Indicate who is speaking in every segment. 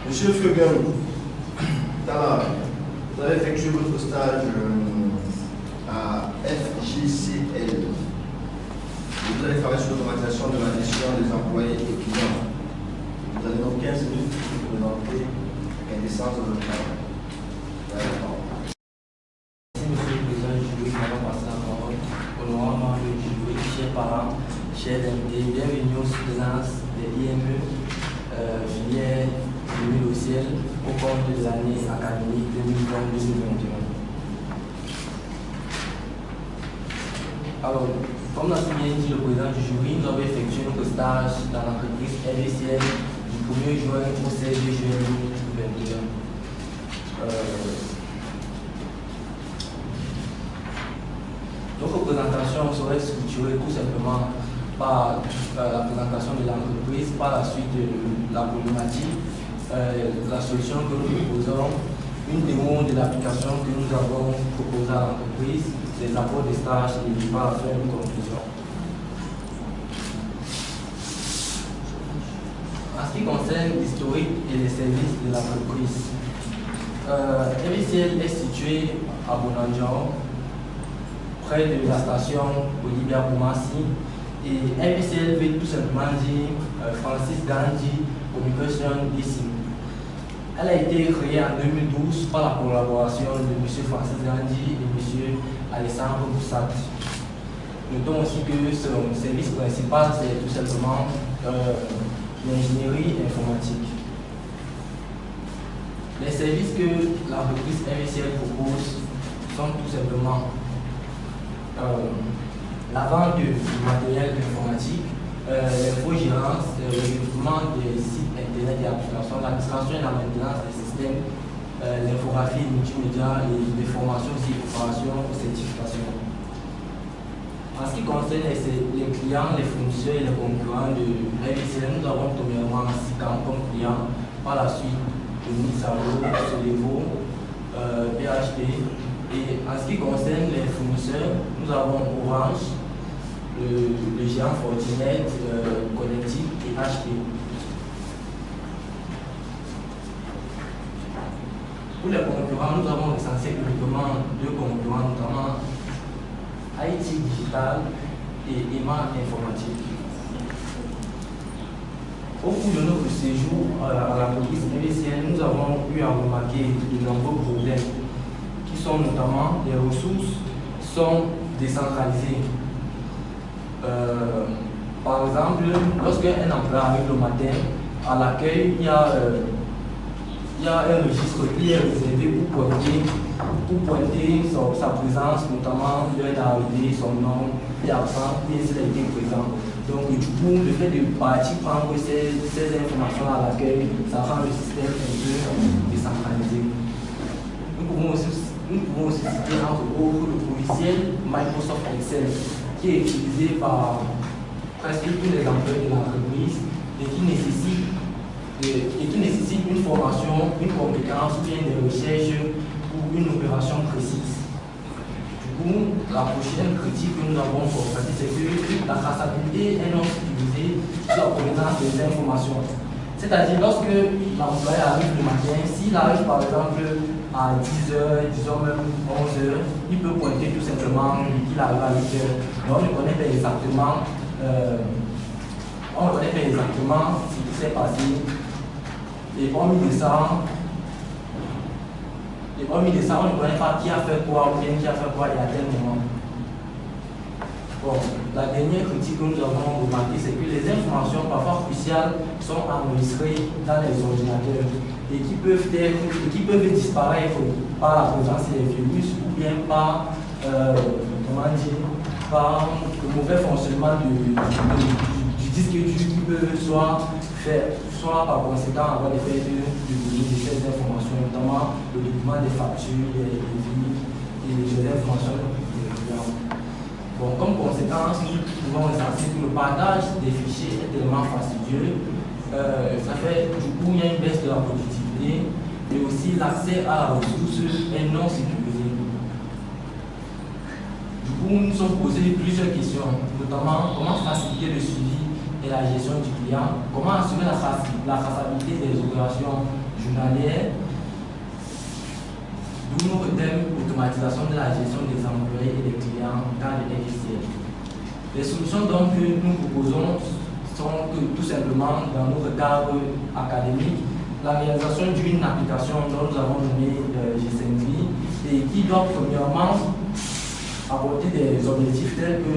Speaker 1: Monsieur Feuguin, vous avez effectué votre stage à FJCL. Vous allez travailler sur l'automatisation de la gestion des employés et clients. Vous avez donc 15 minutes pour vous présenter la quintessence de votre travail.
Speaker 2: Merci, Monsieur le Président du jury, qui m'a passé la parole. Honorable membre du jury, chers parents, chers invités, bienvenue aux soutenances des IME filière 2000 au ciel au cours de l'année académique 2020-2021. Alors, comme l'a si bien dit le président du jury, nous avons effectué notre stage dans l'entreprise LVCL du 1er juin au 16 juin 2021. Notre présentation serait structurée tout simplement par la présentation de l'entreprise, par la suite de la problématique, la solution que nous proposons, une démo de l'application que nous avons proposée à l'entreprise, des apports de stage et par la fin une conclusion. En ce qui concerne l'historique et les services de l'entreprise, LVCL est situé à Bonandian, près de la station Olivia Boumassi, et LVCL veut tout simplement dire Francis Gandhi Communication Leasing. Elle a été créée en 2012 par la collaboration de M. Francis Gandhi et M. Alessandro Boussat. Notons aussi que son service principal, c'est tout simplement l'ingénierie informatique. Les services que l'entreprise LVCL propose sont tout simplement la vente du matériel informatique, l'infogérance, le développement des sites internet et applications, l'administration et la maintenance des systèmes, l'infographie multimédia et les formations et préparations aux certifications. En ce qui concerne les clients, les fournisseurs et les concurrents de LVCL, nous avons premièrement SICAM comme client, par la suite Unisalo, Solevo, PHP. Et en ce qui concerne les fournisseurs, nous avons Orange, le géant Fortinet, Connectic et HP. Pour les concurrents, nous avons recensé uniquement deux concurrents, notamment IT Digital et EMA Informatique. Au cours de notre séjour à la police LVCL, nous avons eu à remarquer de nombreux problèmes qui sont notamment les ressources sont décentralisées. Par exemple, lorsqu'un employé arrive le matin, à l'accueil, il y a un registre qui est réservé pour pointer sa présence, notamment l'heure d'arrivée, son nom, et absent, et s'il a été présent. Donc, du coup, le fait de partir prendre ces informations à l'accueil, ça rend le système un peu décentralisé. Nous pouvons aussi citer entre autres le logiciel Microsoft Excel, qui est utilisé par presque tous les employés de l'entreprise et qui nécessite une formation, une compétence ou bien des recherches pour une opération précise. Du coup, la prochaine critique que nous avons constatée, c'est que la traçabilité est non sécurisée sur la provenance des informations. C'est-à-dire, lorsque l'employé arrive le matin, s'il arrive par exemple à 10h, disons même 11h, il peut pointer tout simplement qu'il arrive à 8h. Mais on ne connaît pas exactement, ce qui s'est passé. Et hormis de ça, on ne connaît pas qui a fait quoi ou bien qui a fait quoi et à tel moment. Bon, la dernière critique que nous avons remarquée, c'est que les informations parfois cruciales sont enregistrées dans les ordinateurs et qui peuvent disparaître par la présence des virus ou bien par, par le mauvais fonctionnement du disque dur qui peut soit par conséquent avoir l'effet de ces informations, notamment le document des factures, des devis et les informations des clients. Bon, comme conséquence, nous pouvons ressentir que le partage des fichiers est tellement fastidieux. Ça fait du coup il y a une baisse de la productivité et aussi l'accès à la ressource est non sécurisé. Du coup, nous nous sommes posé plusieurs questions, notamment comment faciliter le suivi et la gestion du client, comment assurer la traçabilité des opérations journalières, d'où notre thème automatisation de la gestion des employés et des clients dans les logiciels. Les solutions donc que nous proposons sont que tout simplement dans notre cadre académique, la réalisation d'une application dont nous avons nommé G5V et qui doit premièrement apporter des objectifs tels que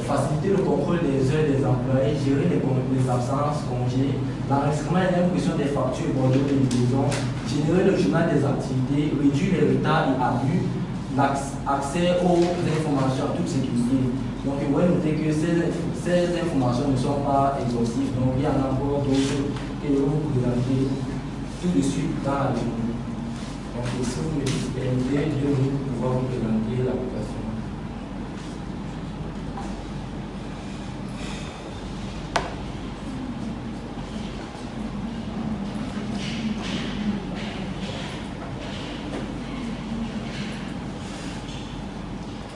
Speaker 2: faciliter le contrôle des heures des employés, gérer les absences, congés, l'enregistrement et l'impression des factures, bordeaux et livraisons, générer le journal des activités, réduire les retards et abus, l'accès aux informations en toute sécurité. Donc, vous voyez noter que ces informations ne sont pas exhaustives, donc il y en a encore d'autres que je vais vous présenter tout de suite dans la journée. Donc, si vous me permettez, je vais pouvoir vous présenter l'application.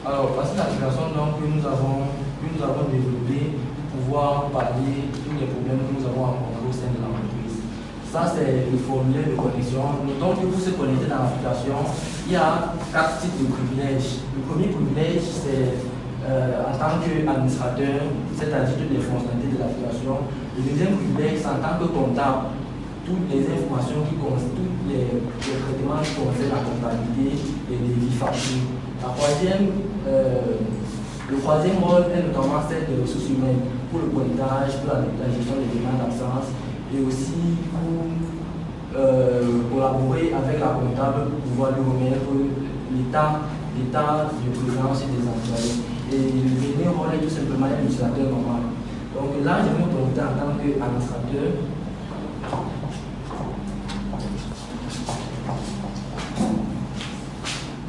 Speaker 2: Alors, voici l'application que nous avons développée pour pouvoir parler de tous les problèmes que nous avons rencontrés au sein de l'entreprise. Ça, c'est le formulaire de connexion. Notons que pour se connecter dans l'application, il y a 4 types de privilèges. Le premier privilège, c'est en tant qu'administrateur, c'est-à-dire toutes les fonctionnalités de l'application. Le deuxième privilège, c'est en tant que comptable. Toutes les informations tous les traitements qui concernent la comptabilité et les devis factures. Le troisième rôle est notamment celle des ressources humaines pour le pointage, pour la gestion des demandes d'absence et aussi pour collaborer avec la comptable pour pouvoir lui remettre l'état de présence des employés. Et le dernier rôle est tout simplement l'utilisateur normal. Donc là, je vais me présenter en tant qu'administrateur.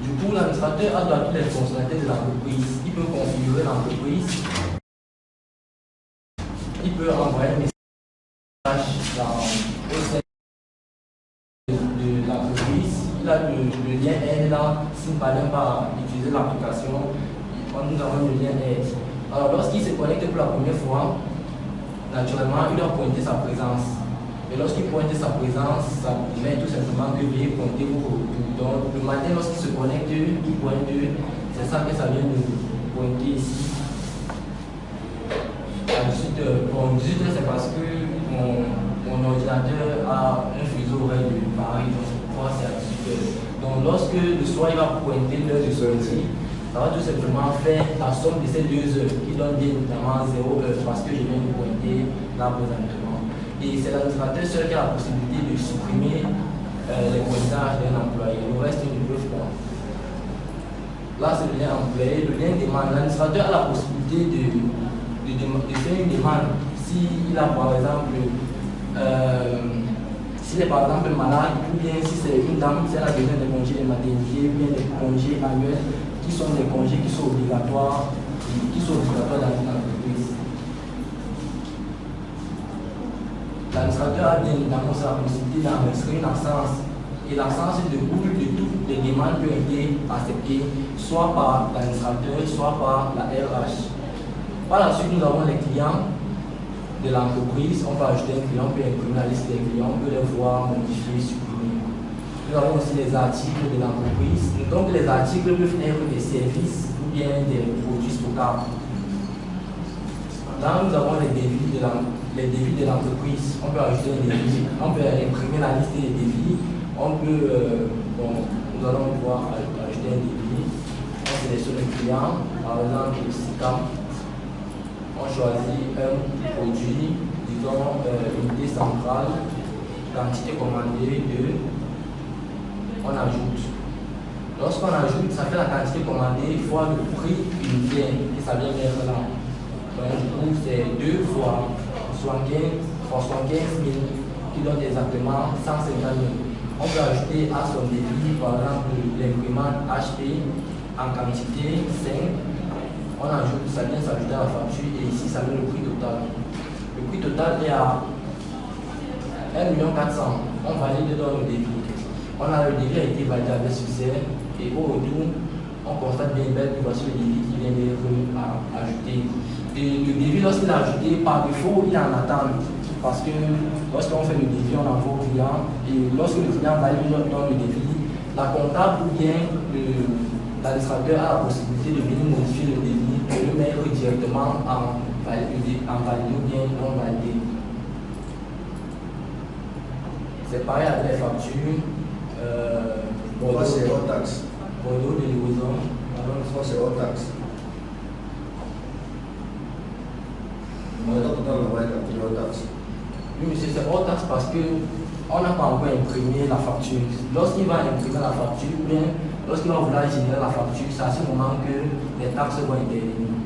Speaker 2: Du coup, l'administrateur a toutes les fonctionnalités de l'entreprise. Il peut configurer l'entreprise. Il peut envoyer un message au sein de l'entreprise. Il a le lien aide là. S'il ne parvient pas à utiliser l'application, nous avons le lien aide. Alors, lorsqu'il se connecte pour la première fois, naturellement, il doit pointer sa présence. Et lorsqu'il pointe sa présence, ça met tout simplement que veuillez pointer vos retours. Donc, le matin, lorsqu'il se connecte, il pointe, c'est ça que ça vient de pointer ici. Ensuite, c'est parce que mon ordinateur a un fuseau horaire de Paris, donc pourquoi c'est à 18h. Donc, lorsque le soir, il va pointer l'heure de sortie, ça va tout simplement faire la somme de ces 2 heures qui donne bien évidemment 0 heure parce que je viens de pointer là présentement. Et c'est l'administrateur seul qui a la possibilité de supprimer les pointages d'un employé. Le reste, il ne peut pas. Là, c'est le lien employé. Le lien demande. L'administrateur a la possibilité de faire une demande. S'il a, par exemple, s'il est par exemple malade, ou bien si c'est une dame, si elle a besoin de congés de maternité, ou bien des congés annuels, qui sont des congés qui sont obligatoires dans une entreprise. L'administrateur a bien évidemment la possibilité d'enregistrer une absence. Et l'absence découle de toutes les demandes qui ont été acceptées, soit par l'administrateur, soit par la RH. Par la suite, nous avons les clients de l'entreprise. On peut ajouter un client, on peut imprimer la liste des clients, on peut les voir modifier, supprimer. Nous avons aussi les articles de l'entreprise. Donc, les articles peuvent être des services ou bien des produits stockables. Là, nous avons les devis de l'entreprise. On peut ajouter un devis, on peut imprimer la liste des devis, on peut, nous allons pouvoir ajouter un devis, on sélectionne le client, par exemple le SICAM, on choisit un produit, disons unité centrale, quantité commandée de, on ajoute. Lorsqu'on ajoute, ça fait la quantité commandée fois le prix unitaire et ça vient mettre là. Donc du coup c'est 2 fois 75 000 qui donne exactement 150 000. On peut ajouter à son débit par exemple l'imprimante HP en quantité 5. On ajoute, ça vient s'ajouter à la facture et ici ça donne le prix total. Le prix total est à 1 400 000. On valide dans le débit. Le débit a été validé avec succès et au retour, on constate bien belle que voici le débit qui vient d'être ajouté. Et le débit, lorsqu'il est ajouté, par défaut, il est en attente. Parce que lorsqu'on fait le débit, on envoie au client et lorsque le client valide dans le débit, la comptable ou bien l'administrateur a la possibilité de venir modifier le débit et le mettre directement en validé ou bien non validé. C'est pareil avec les factures.
Speaker 1: Pourquoi c'est hors taxe?
Speaker 2: Bordeaux de livraison.
Speaker 1: Pourquoi c'est hors taxe? Le montant total va être capturé hors taxe.
Speaker 2: Oui, monsieur, c'est hors taxe parce qu'on n'a pas encore imprimé la facture. Lorsqu'il va imprimer la facture, ou bien lorsqu'il va vouloir générer la facture, c'est à ce moment que les taxes vont intervenir.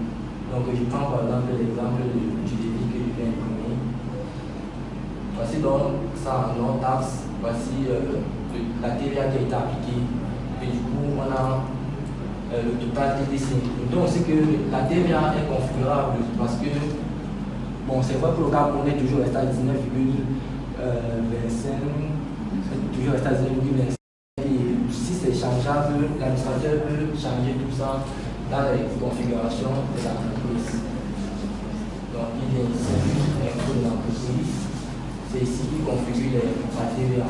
Speaker 2: Donc, je prends par exemple l'exemple du débit que je viens imprimer. Voici donc ça en non-taxe. Voici la TVA qui a été appliquée. Et du coup, on a le total TTC. Donc, c'est que la TVA est configurable parce que bon, c'est vrai pour le cas qu'on est toujours resté à 19,25, toujours resté à 19,25. Et si c'est changeable, l'administrateur peut changer tout ça dans les configurations de l'entreprise. Donc, il y a ici l'info de l'entreprise. C'est ici qu'il configure la TVA.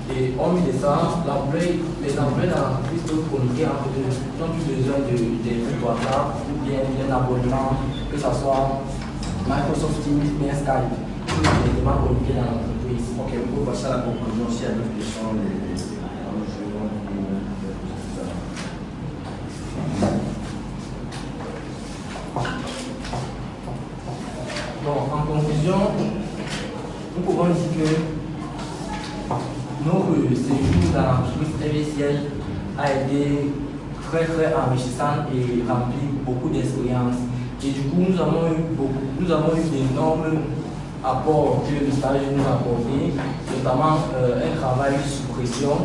Speaker 2: Et hormis de ça, les employés dans l'entreprise peuvent communiquer entre eux. Ils n'ont plus besoin des WhatsApp ou bien d'un abonnement, que ce soit Microsoft Teams, bien Skype, pour directement communiquer dans l'entreprise.
Speaker 1: Ok, on peut passer à la conclusion s'il y a d'autres questions.
Speaker 2: Bon, en conclusion, nous pouvons dire que notre séjour dans l'entreprise TVCL a été très enrichissant et rempli beaucoup d'expériences. Et du coup, nous avons eu d'énormes apports que le stage nous a apporté, notamment un travail sous pression,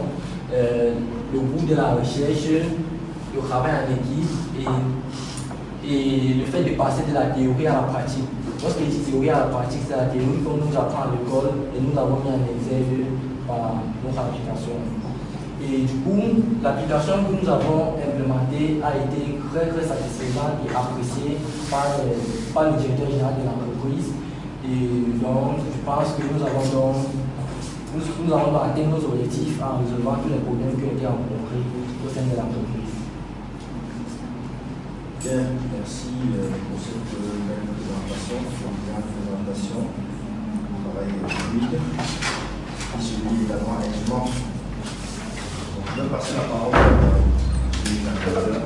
Speaker 2: le goût de la recherche, le travail en équipe et le fait de passer de la théorie à la pratique. Lorsque je dis théorie à la pratique, c'est la théorie qu'on nous apprend à l'école et nous avons mis en exergue par notre application. Et du coup, l'application que nous avons implémentée a été très satisfaisante et appréciée par le directeur général de l'entreprise. Et donc, je pense que nous avons atteint nos objectifs en résolvant tous les problèmes qui ont été rencontrés au sein de l'entreprise.
Speaker 1: Bien, merci pour cette belle présentation, présentation. Travail technique. Celui également également. Je vais passer la parole à l'administrateur.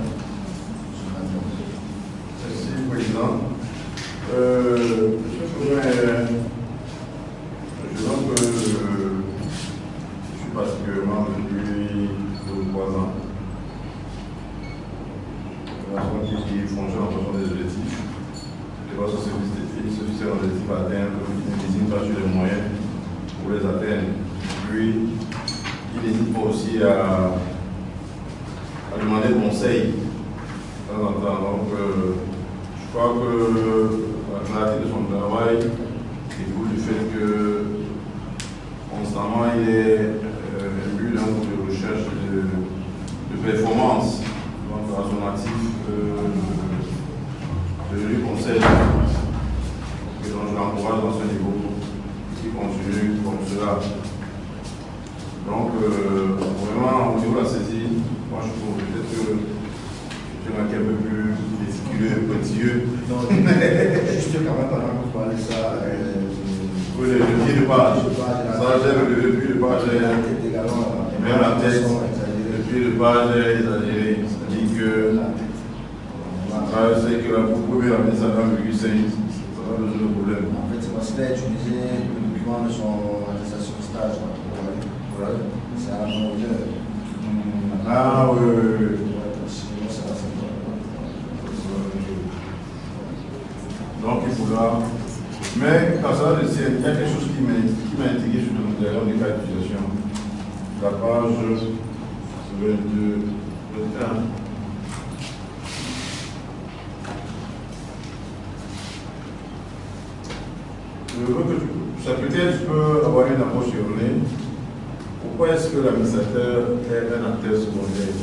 Speaker 3: Merci, Président. Je suis particulièrement depuis 2 ou 3 ans. La façon qui fonctionne en fonction des objectifs. Les façons se fixer un objectif à atteindre, il n'hésite pas sur les moyens pour les atteindre. Puis, il n'hésite pas aussi à demander conseil de temps en temps. Donc, je crois que la clarté de son travail découle du fait que constamment il est imbu d'un groupe de recherche de performance. Donc, à son actif, je lui conseille et donc je l'encourage dans ce niveau qui continue comme cela. Donc, vraiment, au niveau de la saisie, moi je trouve peut-être que je suis un peu plus méticuleux, pointilleux.
Speaker 1: Non, juste quand même pendant que vous parlez ça.
Speaker 3: Oui, le pied de page. Ça, j'aime le pied de page.
Speaker 1: Également,
Speaker 3: même la tête. Le pied de page est exagéré. C'est-à-dire que la première année, ça va 1,5, ça va résoudre le problème.
Speaker 1: En fait, c'est parce qu'il a utilisé le document de son attestation de stage.
Speaker 3: Ouais.
Speaker 1: C'est un ordinateur.
Speaker 3: Ah oui, oui, oui. Donc il faudra. Mais quand ça, il y a quelque chose qui m'a intrigué sur le modèle des cas d'utilisation. La page 22, 21. Je veux que ça peut-être tu peux avoir une approche erronée. Pourquoi est-ce que l'administrateur est un acteur secondaire?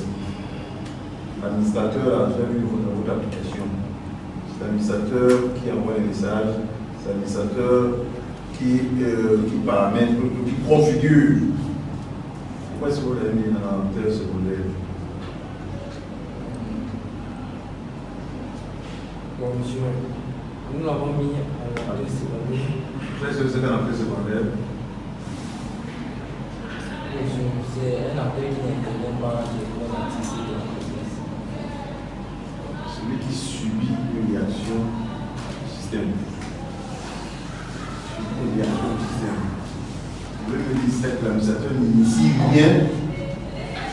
Speaker 3: L'administrateur a déjà vu votre application. C'est l'administrateur qui envoie les messages, c'est l'administrateur qui paramètre, qui configure. Pourquoi est-ce que vous l'avez mis en acteur secondaire?
Speaker 2: Bon, monsieur, nous l'avons mis en acteur secondaire.
Speaker 3: Qu'est-ce que c'est qu'un acteur secondaire?
Speaker 2: C'est un acteur qui n'intervient pas dans les activités de l'entreprise.
Speaker 3: Celui qui subit une réaction du système. Subit une réaction du système. Vous voulez me dire que l'administrateur n'initie rien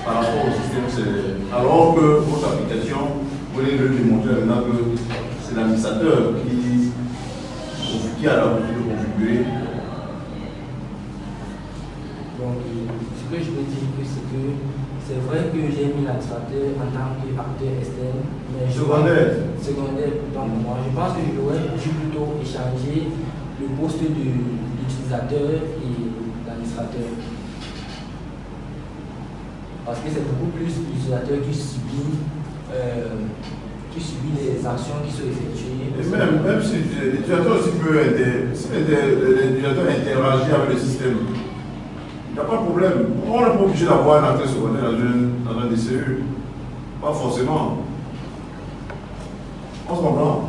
Speaker 3: par rapport au système, alors que votre application, vous voulez le démontrer maintenant que c'est l'administrateur qui a la volonté de configurer.
Speaker 2: Donc, ce que je veux dire, c'est vrai que j'ai mis l'administrateur en tant qu'acteur externe, mais secondaire plutôt pour moi. Je pense que je devrais plutôt échanger le poste de l'utilisateur et l'administrateur. Parce que c'est beaucoup plus l'utilisateur qui subit les actions qui sont effectuées.
Speaker 3: Et même si l'utilisateur aussi peut l'utilisateur interagit avec le système. Il n'y a pas de problème. On n'est pas obligé d'avoir un acteur secondaire dans un DCE. Pas forcément. On se comprend.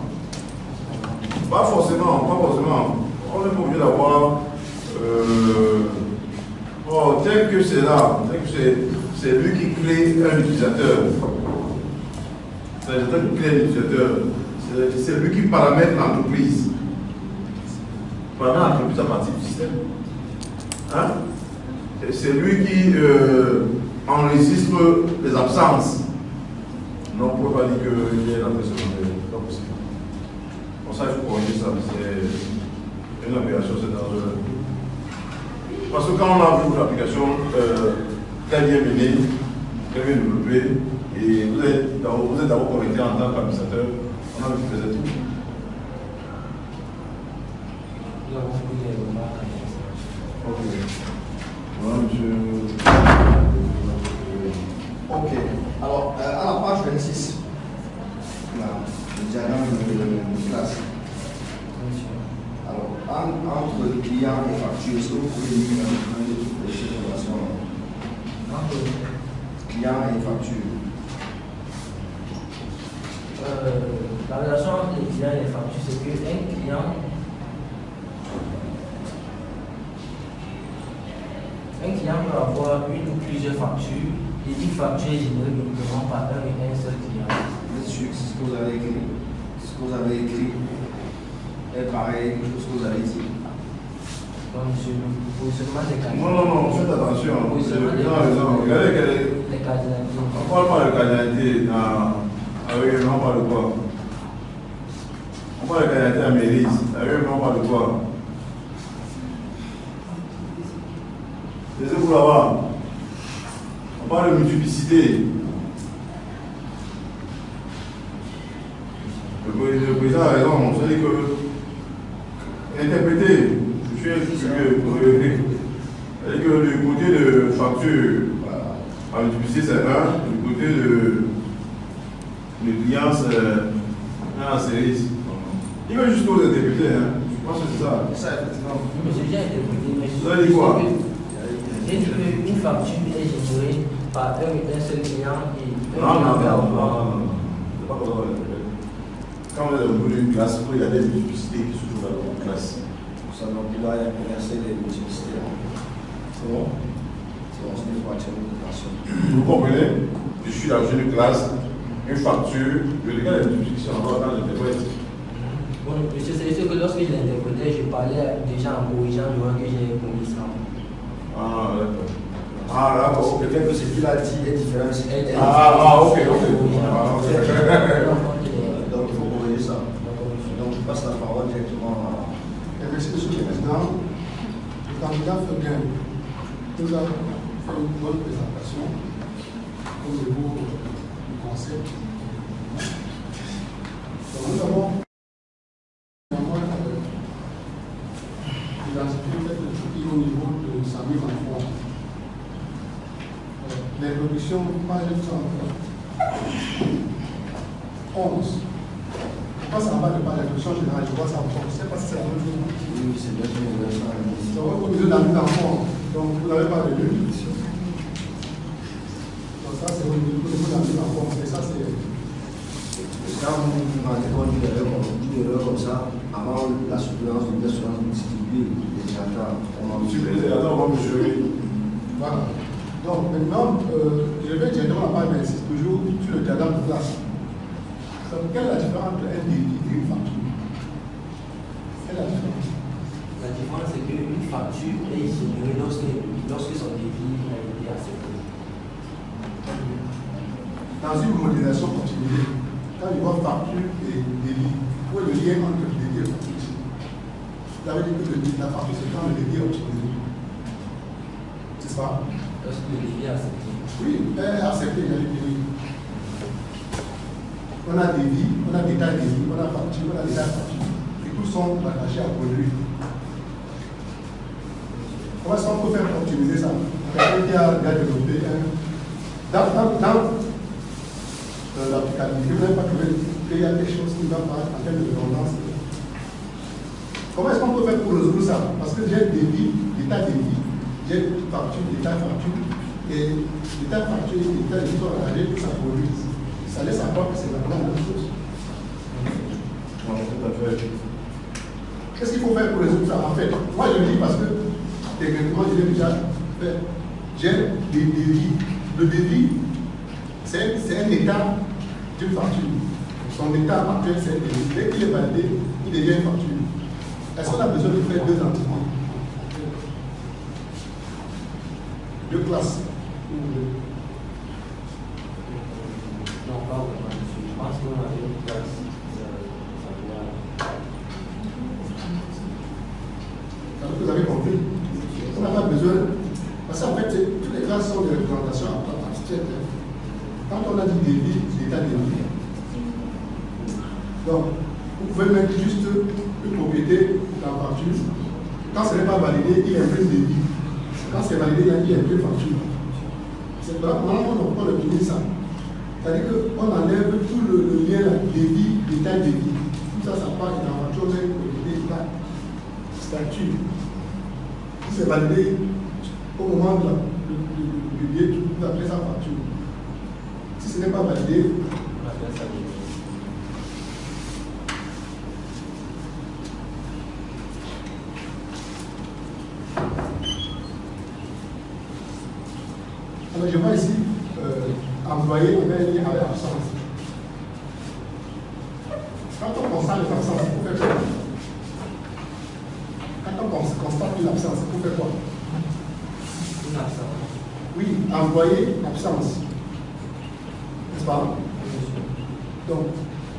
Speaker 3: Pas forcément. On n'est pas obligé d'avoir. Tel que c'est là, c'est lui qui crée un utilisateur. C'est lui qui crée un utilisateur. C'est lui qui paramètre l'entreprise. Paramètre l'entreprise à partir du système. Hein? C'est lui qui enregistre les absences. Non, on ne peut pas dire qu'il y a une impression. Ce n'est pas possible. Pour ça, il faut corriger ça. C'est une application, c'est dangereux. Parce que quand on a vu l'application très bien menée, très bien développée, et vous êtes d'abord connecté en tant qu'administrateur, on a vu que faisait tout.
Speaker 2: Nous avons pris les remarques.
Speaker 3: Ok. Voilà, monsieur.
Speaker 1: Ok. Alors, à la page 26, là, le diagramme de classe. Alors, entre le client et facture, est-ce que vous pouvez lire un peu les relations entre client et facture?
Speaker 2: La relation entre les clients et les factures, c'est qu'un client peut avoir une ou plusieurs factures et une facture est générée uniquement par un et un seul client.
Speaker 1: Vous êtes sûr que c'est ce que vous avez écrit? Ce que vous avez écrit est pareil que ce que vous avez dit?
Speaker 2: Donc, monsieur, le positionnement des candidats.
Speaker 3: Non, faites attention. Regardez
Speaker 2: les candidats.
Speaker 3: on parle pas de candidaté avec on parle de quoi? On parle de candidaté à mairie, avec on parle de quoi? Laissez-vous là-bas. On parle de multiplicité. Le président a raison, c'est-à-dire que interpréter, je suis c'est-à-dire que du côté de facture, la multiplicité c'est 1, du côté de client c'est 1 en série. Il veut juste nous interpréter, hein. Je pense que c'est ça.
Speaker 1: C'est ça, effectivement.
Speaker 2: Monsieur, j'ai interprété, mais
Speaker 3: Vous avez dit quoi?
Speaker 2: J'ai dit qu'une facture est générée par un seul client et
Speaker 3: Non. C'est pas comme ça qu'on l'interprète. Quand vous êtes au bout d'une classe, il y a des multiplicités qui se trouvent dans la classe.
Speaker 1: Ça donc il doit y inverser les multiplicités. C'est bon? C'est bon, c'est une fraction de classe.
Speaker 3: Vous comprenez? Je suis dans une classe, une facture, le légal est une fiction encore dans l'interprète.
Speaker 2: Bon, monsieur, c'est sûr que lorsque je l'interprétais, je parlais déjà en corrigeant le que j'ai commis ça.
Speaker 3: Ah, d'accord.
Speaker 1: Ah, là, peut-être que ce qu'il a dit est différent.
Speaker 3: Ok.
Speaker 1: Donc, il faut corriger ça. Donc, je passe la parole directement à.
Speaker 4: Merci, Monsieur le Président. Le candidat Fabien nous a fait une bonne présentation au niveau du concept. Donc, nous avons identifié quelques outils au niveau de sa mise en forme. L'introduction, page 11. Pourquoi ça va de pas l'introduction générale? Je vois ça encore. Je ne sais pas si c'est la même chose.
Speaker 1: Oui, c'est bien sûr.
Speaker 4: Donc, au niveau de la mise en forme, donc vous n'avez pas de lutte. Donc, ça, c'est au niveau de la mise en forme. Et ça, c'est.
Speaker 1: Quand vous demandez une erreur comme ça, avant la suppléance de l'assurance multipliée, les attentes,
Speaker 4: Voilà. Donc, maintenant, je vais directement à la page 26, toujours sur le diagramme de classe. Donc, quelle est la différence entre un débit et une facture? Quelle est la différence?
Speaker 2: La différence, c'est qu'une facture est générée lorsque son débit a été accepté.
Speaker 4: Dans une modélisation optimisée, quand je vois facture et débit, où est le lien entre le débit et la facture? Ça veut dire que la facture, c'est quand le débit est optimisé. C'est ça?
Speaker 2: Lorsque le débit est accepté.
Speaker 4: Oui, accepté, j'allais dire oui. On a débit, on a détail débit, on a facture, on a détail facture. Et tous sont rattachés à produit. Comment est-ce qu'on peut faire pour optimiser ça? Quelqu'un qui a développé dans l'applicabilité, vous n'avez pas trouvé qu'il y a quelque chose qui va pas en termes de redondance. Comment est-ce qu'on peut faire pour résoudre ça? Parce que j'ai débit, détail débit, j'ai facture, détail facture, et détail facture et détail débit sont rattachés, tout ça produit. Ça laisse à croire que c'est la même chose.
Speaker 3: Non, tout à fait.
Speaker 4: Qu'est-ce qu'il faut faire pour résoudre ça? En fait, moi je le dis parce que techniquement je l'ai déjà fait. J'ai des débits. Le débit, c'est un état d'une facture. Son état actuel, c'est un débit. Dès qu'il est validé, il devient une facture. Est-ce qu'on a besoin de faire deux entités? Deux classes?
Speaker 2: Non, pas vraiment. Je pense qu'on a une classe.
Speaker 4: Vous avez compris? On n'a pas besoin. Parce qu'en fait, toutes les classes sont des représentations abstraites. Quand on a dit débit, c'est l'état débit. Donc, vous pouvez mettre juste une propriété dans la facture. Quand ce n'est pas validé, il imprime débit. Quand c'est validé, il imprime facture. C'est normalement on utilise ça. C'est-à-dire qu'on enlève tout le lien débit, détail débit. Tout ça, ça part dans la facture, mais une statut. Si c'est validé au moment de publier, vous appelez ça facture. Si ce n'est pas validé,
Speaker 2: On appelle ça débit.
Speaker 4: alors je vois ici employé avec absence. Quand on constate l'absence, il faut faire quoi? Quand on constate une absence, il faut faire quoi?
Speaker 2: Une absence.
Speaker 4: Oui, employé, absence. N'est-ce pas? Donc,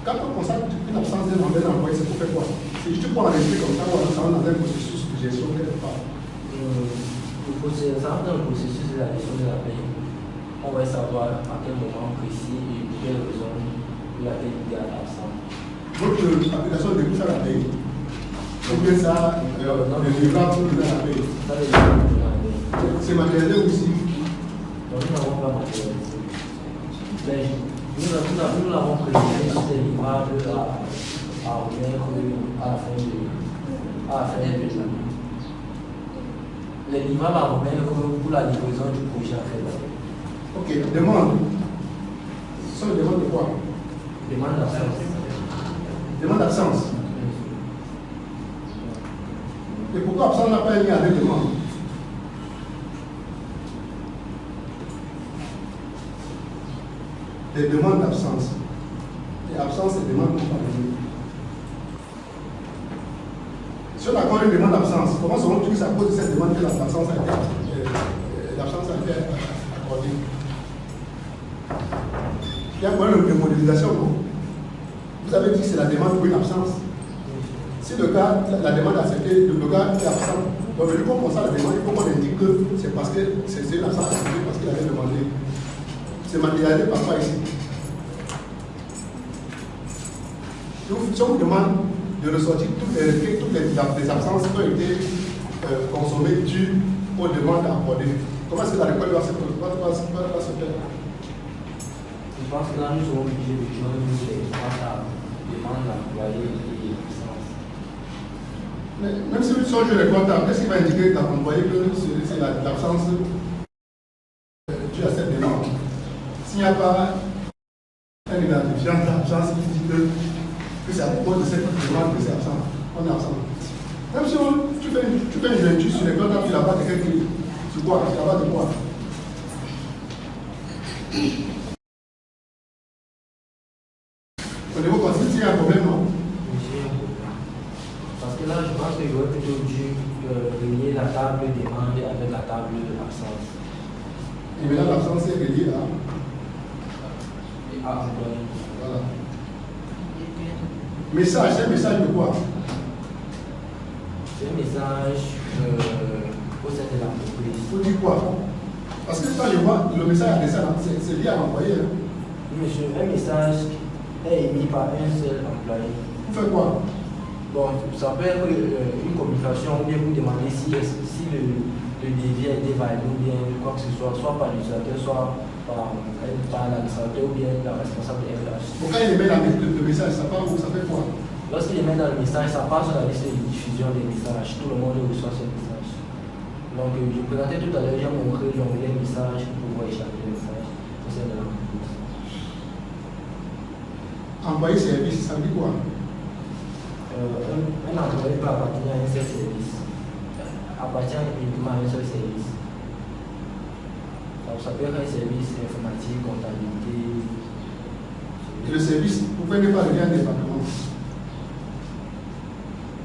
Speaker 4: quand on constate une absence d'un employé, c'est pour faire quoi? Si je te prends un esprit comme ça, on dans un processus de gestion quelque part.
Speaker 2: Ça rentre dans le processus de la gestion de la paie. On va savoir à quel moment précis et pour quelle raison il a été absent.
Speaker 4: Votre application débouche à la paie. Ou bien ça, le livrable pour donner la paie.
Speaker 2: Ça veut dire pour la paie.
Speaker 4: C'est matérialisé aussi.
Speaker 2: Donc nous n'avons pas matérialisé. Mais nous l'avons précisé sur les livrables à remettre à la fin de l'année. Les livrables à remettre pour la livraison du projet en fait.
Speaker 4: Ok, demande. Ce sont les demandes de quoi?
Speaker 2: Demande d'absence.
Speaker 4: Demande d'absence. Et pourquoi absence n'a pas un lien avec demande? des demandes d'absence. Et absence et demande non pardonnées. Si on accorde une demande d'absence, comment seront-ils que c'est à cause de cette demande que l'absence a été accordée? Il y a un problème de modélisation, non? Vous avez dit que c'est la demande pour une absence. Si le gars, la demande acceptée, le gars est absent. Donc, vu qu'on pense à la demande, il faut qu'on indique que c'est parce que c'est une absence acceptée, parce qu'il avait demandé. C'est matérialisé par quoi ici? Si on vous demande de ressortir toutes les absences qui ont été consommées dues aux demandes accordées, comment est-ce que la récolte va se faire?
Speaker 2: Je pense que là, nous serons obligés de joindre les trois demandes d'employés et absence.
Speaker 4: Même si nous sommes les comptables, qu'est-ce qui va indiquer dans l'employé que c'est l'absence due à cette demande? S'il n'y a pas un identifiant d'absence qui dit que c'est à cause de cette demande que c'est absent, on est absent. Même si tu fais une lecture sur les comptables, tu n'as pas de quelque chose. Tu quoi? Tu n'as pas de quoi? Au niveau constitue, il y a un problème, non?
Speaker 2: Parce que là, je pense que j'aurais plutôt dû relier la table demande avec la table absence.
Speaker 4: Et maintenant, l'absence est reliée à
Speaker 2: employé.
Speaker 4: Voilà. Message, c'est un message de quoi?
Speaker 2: C'est un message au sein de l'entreprise.
Speaker 4: Vous dites quoi? Parce que quand je vois le message adressé, c'est lié à l'employé. Hein?
Speaker 2: Oui, monsieur, un message est émis par un seul employé.
Speaker 4: Vous faites quoi?
Speaker 2: Bon, ça peut être une communication ou bien vous demander si le devis a été validé ou bien quoi que ce soit par l'utilisateur, soit par l'administrateur ou bien la responsable de RH.
Speaker 4: Pourquoi il met le message, ça part où? Ça fait quoi?
Speaker 2: Lorsqu'il met dans le message, ça passe sur la liste de diffusion des messages. Tout le monde reçoit ce message. Donc, je présentais tout à l'heure, j'ai montré l'onglet message pour pouvoir échapper le message au sein de l'entreprise.
Speaker 4: Employé service, ça veut dire quoi?
Speaker 2: Un employé peut appartenir à un seul service. Appartient uniquement à un seul service. Donc, ça peut être un service informatique, comptabilité.
Speaker 4: Le service, vous pouvez pas aller à un département. Si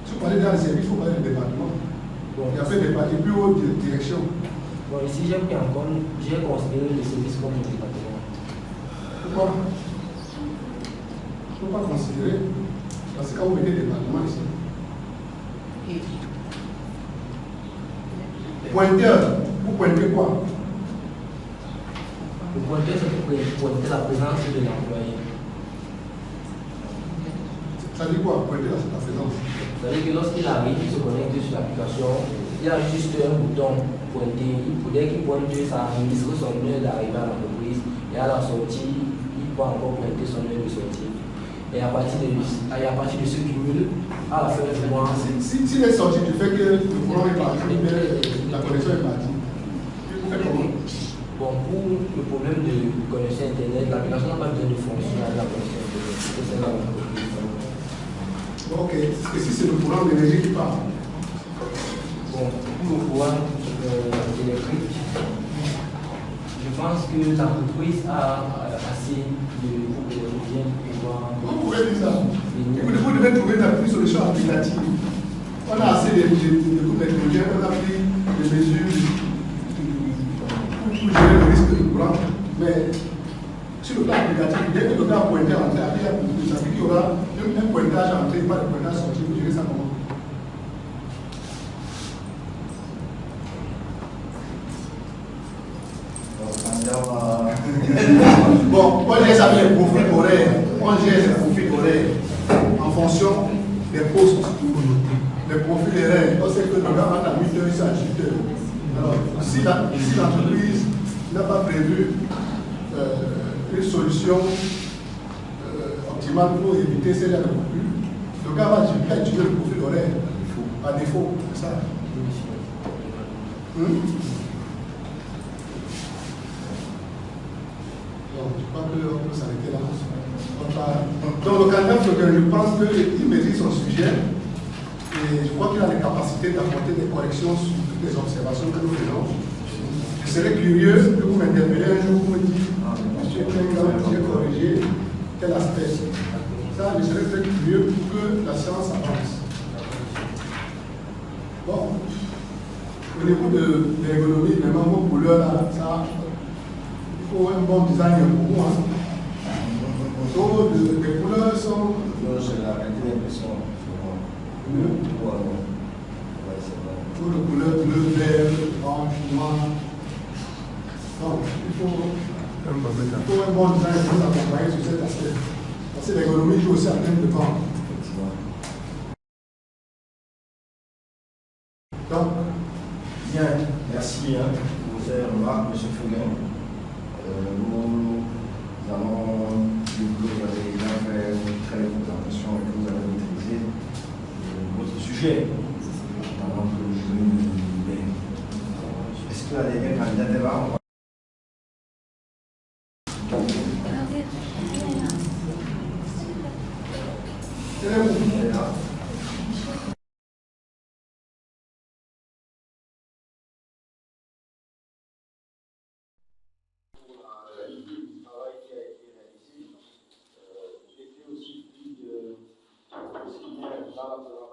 Speaker 4: vous parlez d'un service, il faut parler du département.
Speaker 2: Bon,
Speaker 4: il y a fait des parties plus hautes de direction.
Speaker 2: Bon, ici, j'ai pris en compte, j'ai considéré le service comme un département.
Speaker 4: Pourquoi? Il ne faut pas considérer. Parce que quand vous mettez le département ici. Pointeur, vous pointez quoi?
Speaker 2: Le pointeur, c'est pour pointer la présence de l'employé.
Speaker 4: Ça dit quoi, pointer la présence?
Speaker 2: Ça veut dire que lorsqu'il arrive, il se connecte sur l'application, il y a juste un bouton pointer. Dès qu'il pointe, ça enregistre son heure d'arrivée à l'entreprise. Et à la sortie, il peut encore pointer son heure de sortie. Et à partir de ce cumul, à la fin du mois.
Speaker 4: S'il est sorti du fait que le courant est parti, la connexion est partie, vous faites comment?
Speaker 2: Bon, pour le problème de connexion Internet, l'application n'a pas besoin de fonctionner avec la connexion Internet. C'est ça l'entreprise.
Speaker 4: Ok. Et si c'est le courant d'énergie qui part?
Speaker 2: Bon, pour le courant électrique, je pense que l'entreprise a assez de bien pouvoir.
Speaker 4: Vous pouvez dire ça. Vous devez trouver une solution applicative. On a assez de technologies, on a pris des mesures pour gérer le risque de courant. Mais sur le plan applicatif, dès que le gars a pointé à l'entrée, ça veut dire qu'il y aura un pointage à l'entrée, pas de pointage à sortie. Vous gérez ça comment? Bon, on gère ça avec les profils horaires. On gère les profils horaires en fonction des postes. Les profils horaires, on sait que le gars rentre à 8h, il à 8h. Alors, si l'entreprise n'a pas prévu une solution optimale pour éviter ces genre de profils, le gars va utiliser le profil horaire par défaut. C'est ça. Je crois qu'on peut s'arrêter là. Donc le candidat, je pense qu'il maîtrise son sujet et je crois qu'il a les capacités d'apporter des corrections sur toutes les observations que nous faisons. Je serais curieux que vous m'interpellez un jour pour me dire, monsieur j'ai pris un gars, j'ai corrigé tel aspect. Ça, je serais très curieux pour que la science avance. Bon, au niveau de l'ergonomie, vraiment, vos couleurs là, ça, il faut un bon design pour vous. Hein. Donc, les couleurs sont.
Speaker 1: Non, c'est la qualité d'impression.
Speaker 4: Toutes les couleurs bleu, vert, orange, noir. Donc, il faut un bon design pour nous accompagner sur cet aspect. Parce que l'ergonomie joue aussi à plein de temps. Donc,
Speaker 1: bien, merci pour ces remarques, M. Fouguin. Nous allons, si vous avez bien fait une très belle présentation et que vous avez maîtrisé votre sujet, pendant que je est-ce que la dernière candidate est là? Elle est là. Aussi bien dans la